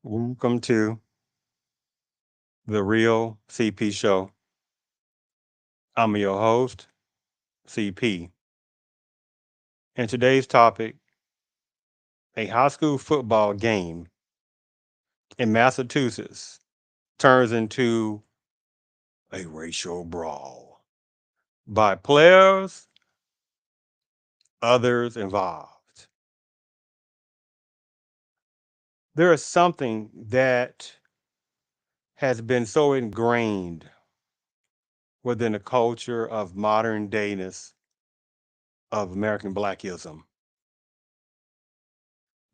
Welcome to the Real CP Show. I'm your host, CP. And today's topic, a high school football game in Massachusetts turns into a racial brawl by players, others involved. There is something that has been so ingrained within the culture of modern dayness of American Blackism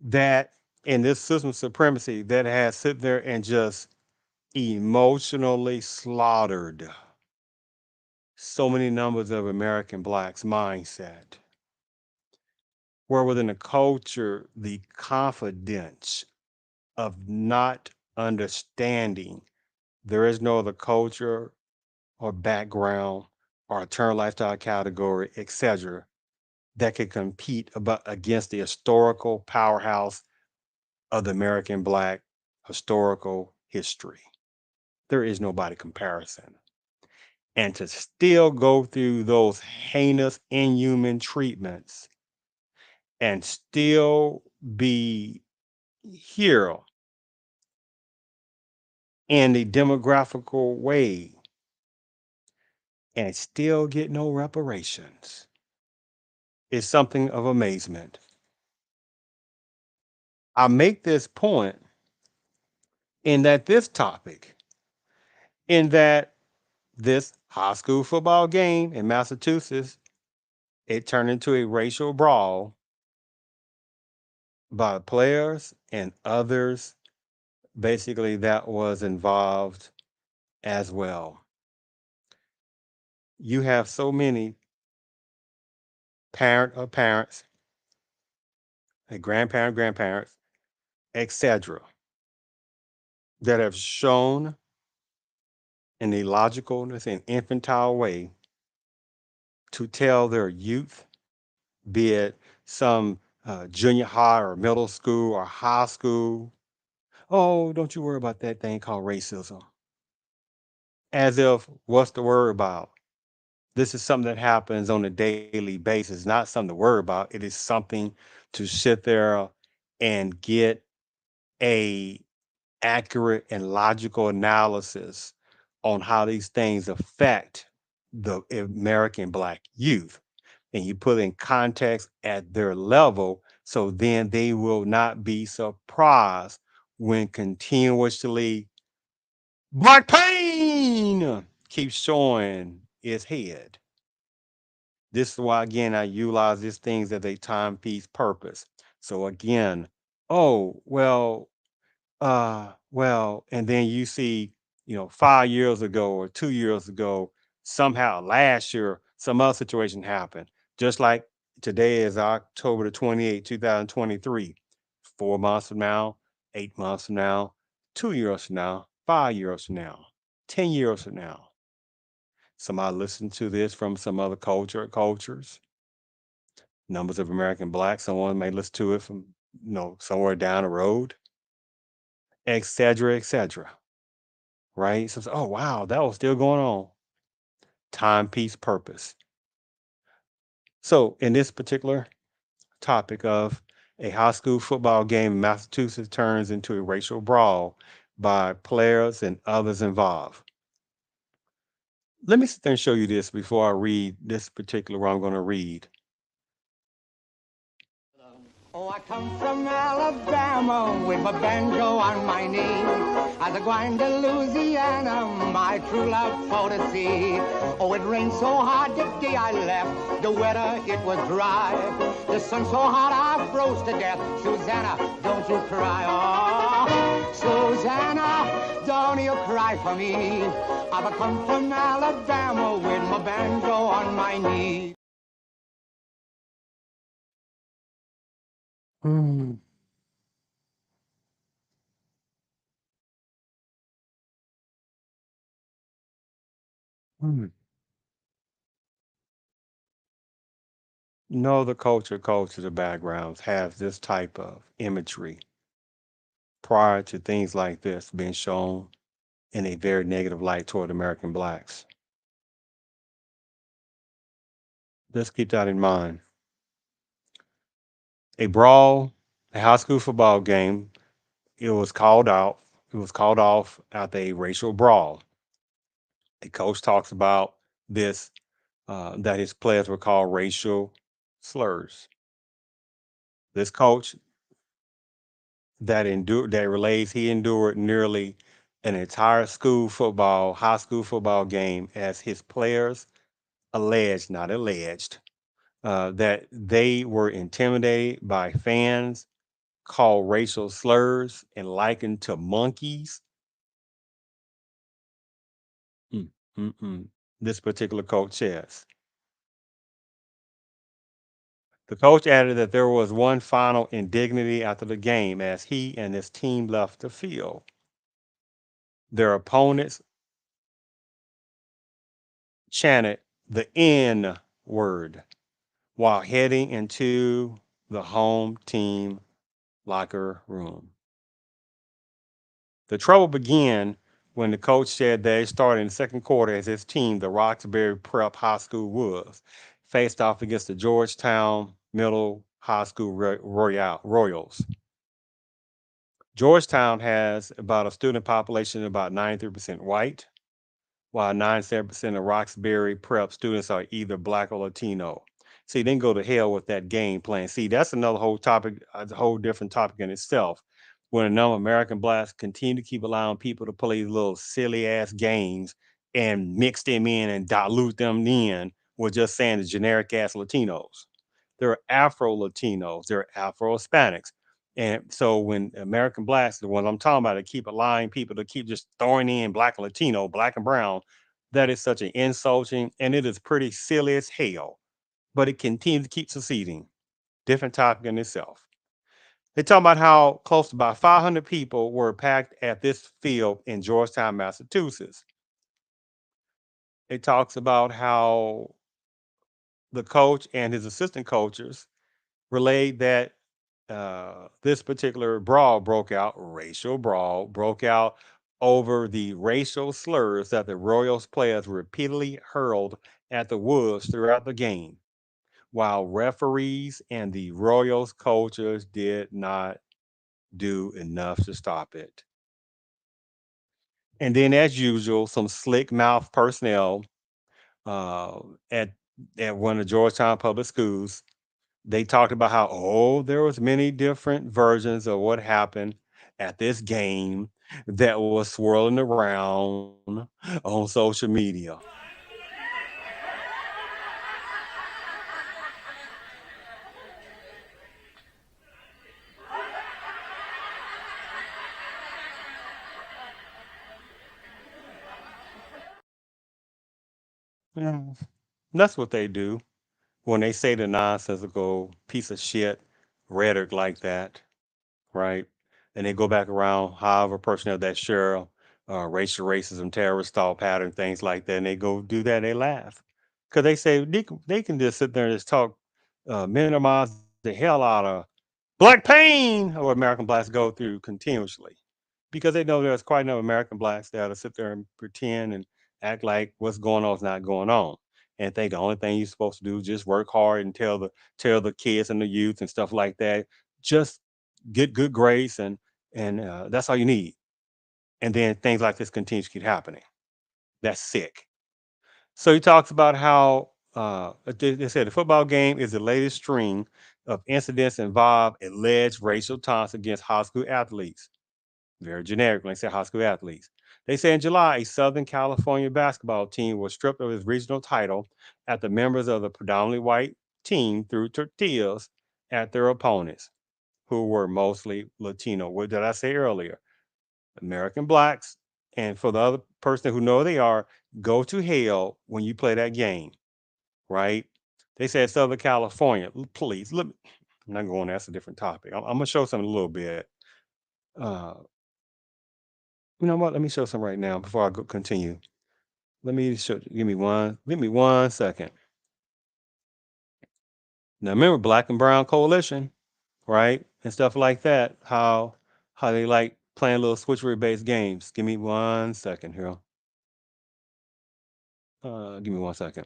that in this system of supremacy that has sit there and just emotionally slaughtered so many numbers of American blacks' mindset. Where within a culture, the confidence of not understanding there is no other culture or background or term lifestyle category, etc., that could compete about against the historical powerhouse of the American black historical history. There is nobody comparison. And to still go through those heinous, inhuman treatments and still be here in the demographical way and still get no reparations is something of amazement. I make this point in that this topic, in that this high school football game in Massachusetts, it turned into a racial brawl by players and others basically that was involved as well. You have so many parents, a grandparents, etc., that have shown in a logicalness and infantile way to tell their youth, be it some junior high or middle school or high school, oh, don't you worry about that thing called racism. As if, what's the word about? This is something that happens on a daily basis, not something to worry about. It is something to sit there and get a accurate and logical analysis on how these things affect the American black youth. And you put in context at their level, so then they will not be surprised when continuously black pain keeps showing its head. This is why, again, I utilize these things as a timepiece purpose. So again, oh, and then you see, 5 years ago or 2 years ago, somehow last year, some other situation happened. Just like today is October the 28th, 2023. 4 months from now, 8 months from now, 2 years from now, 5 years from now, 10 years from now. Somebody listen to this from some other cultures, numbers of American blacks. Someone may listen to it from, somewhere down the road, et cetera, et cetera. Right? So, oh, wow, that was still going on. Timepiece purpose. So, in this particular topic of a high school football game in Massachusetts turns into a racial brawl by players and others involved. Let me sit there and show you this before I read this particular what I'm going to read. Oh, I come from Alabama with my banjo on my knee. As I grind to Louisiana, my true love for to see. Oh, it rained so hard the day I left, the weather it was dry. The sun so hot I froze to death. Susanna, don't you cry. Oh, Susanna, don't you cry for me. I've come from Alabama with my banjo on my knee. Hmm, hmm. No other culture, cultures, or backgrounds have this type of imagery prior to things like this being shown in a very negative light toward American blacks. Let's keep that in mind. A brawl, a high school football game, it was called out. It was called off after a racial brawl. A coach talks about this, that his players were called racial slurs. This coach that relays he endured nearly an entire high school football game as his players alleged, not alleged, that they were intimidated by fans, called racial slurs, and likened to monkeys. Mm, mm. This particular coach says. The coach added that there was one final indignity after the game as he and his team left the field. Their opponents chanted the N word while heading into the home team locker room. The trouble began when the coach said they started in the second quarter as his team, the Roxbury Prep High School Wolves, faced off against the Georgetown Middle High School Royals. Georgetown has about a student population of about 93% white, while 97% of Roxbury prep students are either black or Latino. See, then go to hell with that game plan. See, that's another whole topic, a whole different topic in itself. When a number of American blacks continue to keep allowing people to play these little silly ass games and mix them in and dilute them in with just saying the generic ass Latinos. There are Afro Latinos, there are Afro Hispanics. And so when American blacks, the ones I'm talking about, that keep allowing people to keep just throwing in black and Latino, black and brown, that is such an insulting and it is pretty silly as hell. But it continues to keep succeeding. Different topic in itself. They talk about how close to about 500 people were packed at this field in Georgetown, Massachusetts. It talks about how the coach and his assistant coaches relayed that this particular racial brawl, broke out over the racial slurs that the Royals players repeatedly hurled at the Wolves throughout the game, while referees and the Royals coaches did not do enough to stop it. And then, as usual, some slick mouth personnel uh, at one of the Georgetown public schools. They talked about how, oh, there was many different versions of what happened at this game that was swirling around on social media. Yeah, that's what they do when they say the nonsensical piece of shit rhetoric like that, right? And they go back around, however, personnel that share racial racism, terrorist thought pattern, things like that, and they go do that, they laugh because they can just sit there and just talk, minimize the hell out of black pain or American blacks go through continuously because they know there's quite enough American blacks that'll sit there and pretend and act like what's going on is not going on, and think the only thing you're supposed to do is just work hard and tell the kids and the youth and stuff like that, just get good grades and that's all you need. And then things like this continue to keep happening. That's sick. So he talks about how they said the football game is the latest string of incidents involve alleged racial taunts against high school athletes. Very generic when they say high school athletes. They say in July, a Southern California basketball team was stripped of its regional title after members of the predominantly white team threw tortillas at their opponents, who were mostly Latino. What did I say earlier? American blacks, and for the other person who know they are, go to hell when you play that game, right? They said Southern California. Please, let me, I'm not going. That's a different topic. I'm gonna show something a little bit. Uh, you know what? Let me show some right now before I continue. Let me show. Give me one. Give me 1 second. Now remember Black and Brown Coalition, right, and stuff like that. how they like playing little switchery based games. Give me 1 second here. Give me 1 second.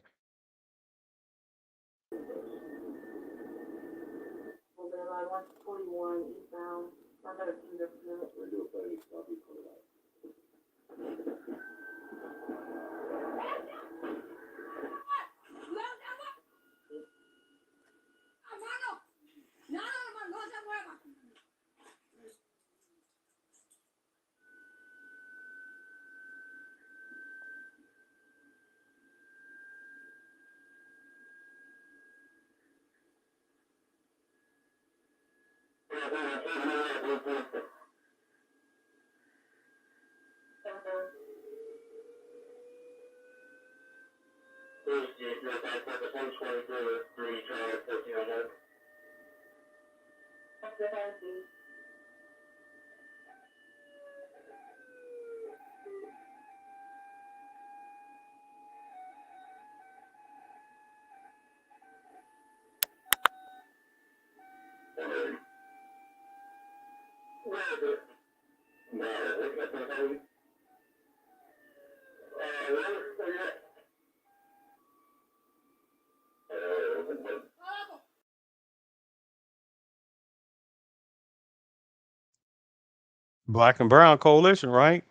Black and Brown Coalition, right?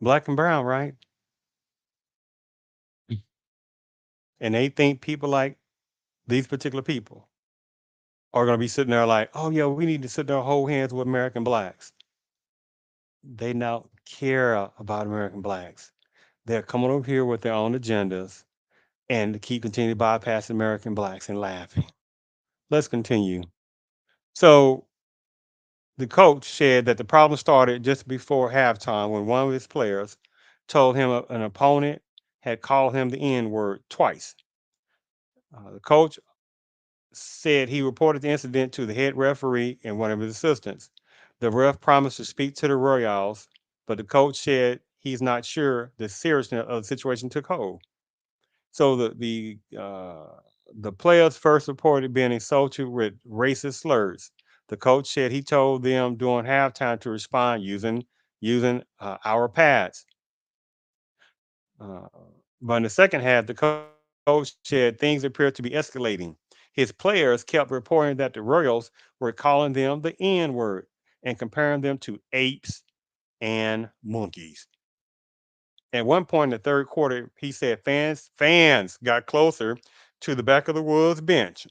Black and Brown, right? And they think people like these particular people are going to be sitting there like, oh, yeah, we need to sit there and hold hands with American blacks. They not care about American blacks. They're coming over here with their own agendas and to keep continuing to bypass American blacks and laughing. Let's continue. So the coach said that the problem started just before halftime when one of his players told him an opponent had called him the N word twice. The coach said he reported the incident to the head referee and one of his assistants. The ref promised to speak to the Royals, but the coach said he's not sure the seriousness of the situation took hold. So the players first reported being insulted with racist slurs. The coach said he told them during halftime to respond using our pads. Uh, but in the second half, the coach said things appeared to be escalating. His players kept reporting that the Royals were calling them the N word and comparing them to apes and monkeys. At one point in the third quarter, he said fans got closer to the back of the Wolves bench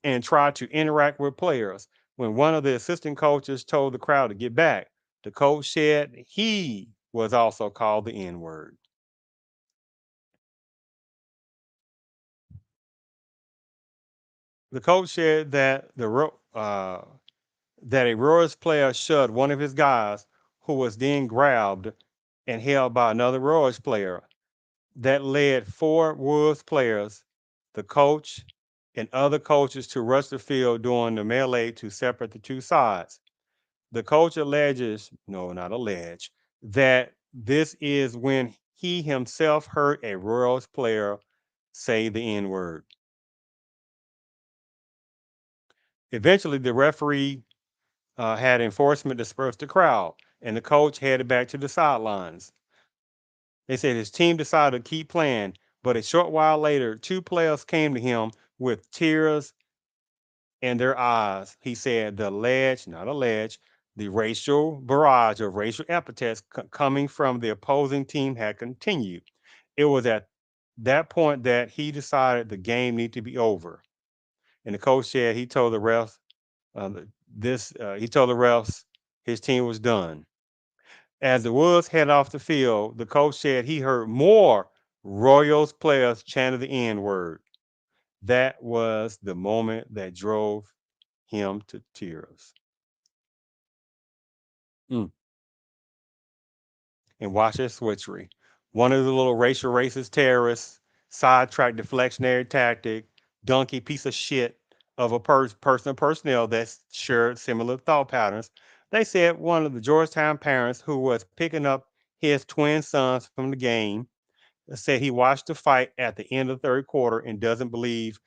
and tried to interact with players. When one of the assistant coaches told the crowd to get back, the coach said he was also called the N word. The coach said that a Royals player shoved one of his guys, who was then grabbed and held by another Royals player. That led four Wolves players, the coach, and other coaches to rush the field during the melee to separate the two sides. The coach alleges, no, not allege, that this is when he himself heard a Royals player say the N word. Eventually, the referee had enforcement disperse the crowd, and the coach headed back to the sidelines. They said his team decided to keep playing, but a short while later, two players came to him with tears in their eyes. He said the alleged, not alleged, the racial barrage of racial epithets coming from the opposing team had continued. It was at that point that he decided the game needed to be over. And the coach said he told the refs he told the refs his team was done. As the Wolves headed off the field, the coach said he heard more Royals players chanting the N word. That was the moment that drove him to tears. Mm. And watch this switchery. One of the little racial racist terrorists, sidetrack deflectionary tactic, donkey piece of shit of a person of personnel that shared similar thought patterns. They said one of the Georgetown parents who was picking up his twin sons from the game said he watched the fight at the end of the third quarter and doesn't believe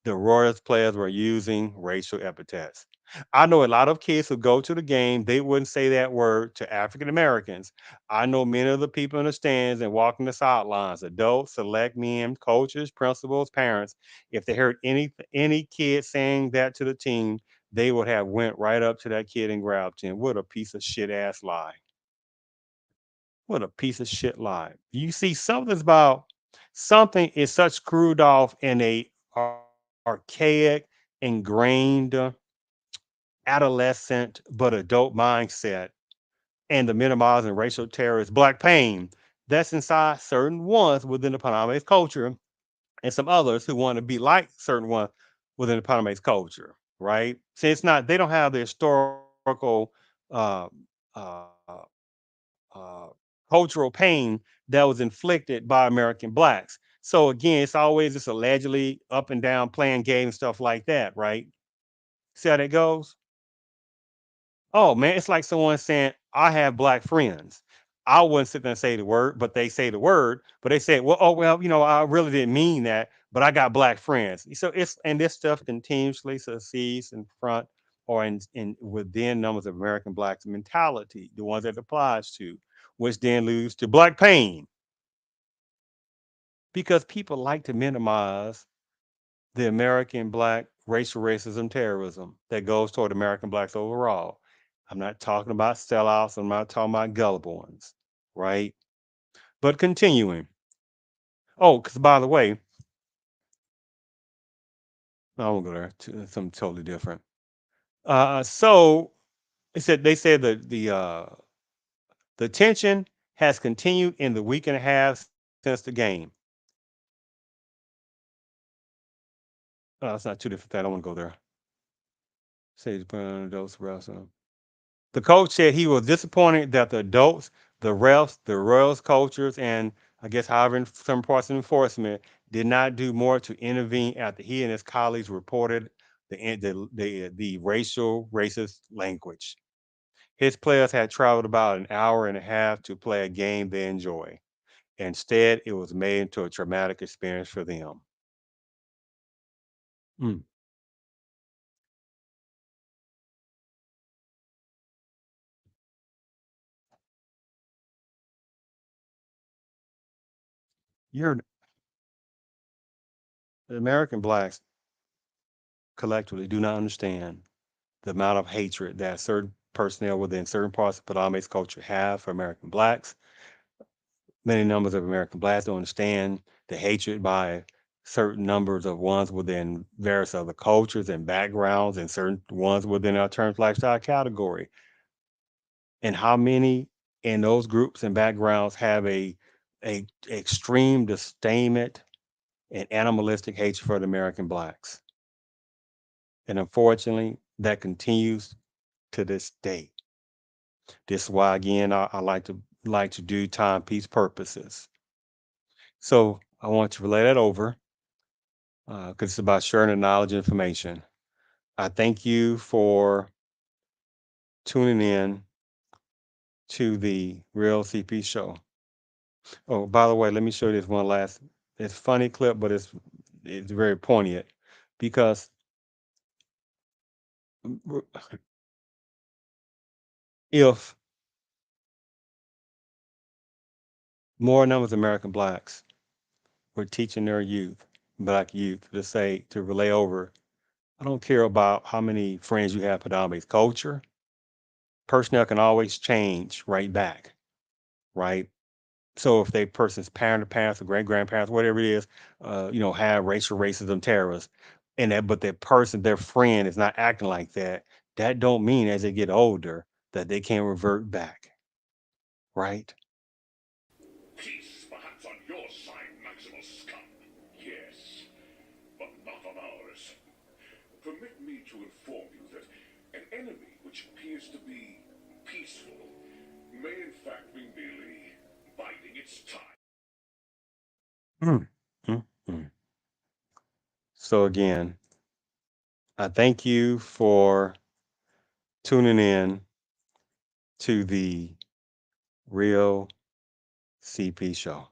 the Royals players were using racial epithets. I know a lot of kids who go to the game, they wouldn't say that word to African Americans. I know many of the people in the stands and walking the sidelines, adults, select men, coaches, principals, parents. If they heard any kid saying that to the team, they would have went right up to that kid and grabbed him. What a piece of shit ass lie. What a piece of shit lie. You see, something is such screwed off in a archaic, ingrained, adolescent but adult mindset, and the minimizing racial terrorist black pain that's inside certain ones within the Panamese culture, and some others who want to be like certain ones within the Panamese culture, right? See, it's not, they don't have the historical uh, uh, uh, cultural pain that was inflicted by American blacks. So again, it's always just allegedly up and down playing games, stuff like that, right? See how that goes? Oh man, it's like someone saying, I have black friends. I wouldn't sit there and say the word, but they say the word, but they say, well, oh well, I really didn't mean that, but I got black friends. So it's, and this stuff continuously succeeds in front or in within numbers of American blacks mentality, the ones that applies to, which then leads to black pain. Because people like to minimize the American black racial racism terrorism that goes toward American blacks overall. I'm not talking about sellouts. I'm not talking about gullible ones, right? But continuing. Oh, because by the way, I won't go there. Something totally different. So they said that the tension has continued in the week and a half since the game. It's not two different things. I don't want to go there. Say adults wrestling. The coach said he was disappointed that the adults, the refs, the Royals coaches, and I guess however some parts of enforcement did not do more to intervene after he and his colleagues reported the racial racist language. His players had traveled about an hour and a half to play a game they enjoy. Instead, it was made into a traumatic experience for them. Mm. You're the American blacks collectively do not understand the amount of hatred that certain personnel within certain parts of Padme's culture have for American blacks. Many numbers of American blacks don't understand the hatred by certain numbers of ones within various other cultures and backgrounds and certain ones within our terms lifestyle category. And how many in those groups and backgrounds have a extreme disdainment and animalistic hatred for the American blacks. And unfortunately, that continues to this day. This is why again I like to do time peace purposes. So I want to relay that over because it's about sharing the knowledge and information. I thank you for tuning in to the Real CP show. Oh, by the way, let me show you this one last. It's a funny clip, but it's very poignant because if more numbers of American blacks were teaching their youth, black youth, to relay over, I don't care about how many friends you have predominantly culture. Personnel can always change right back, right? So if they person's parent or parents or great grandparents, whatever it is, have racial racism terrorists, and that but that person, their friend, is not acting like that, that don't mean as they get older that they can revert back, right? Peace, perhaps on your side, Maximal Scum. Yes, but not on ours. Permit me to inform you that an enemy which appears to be peaceful may in fact be merely biding its time. Mm, mm, mm. So again, I thank you for tuning in to the Real CP show.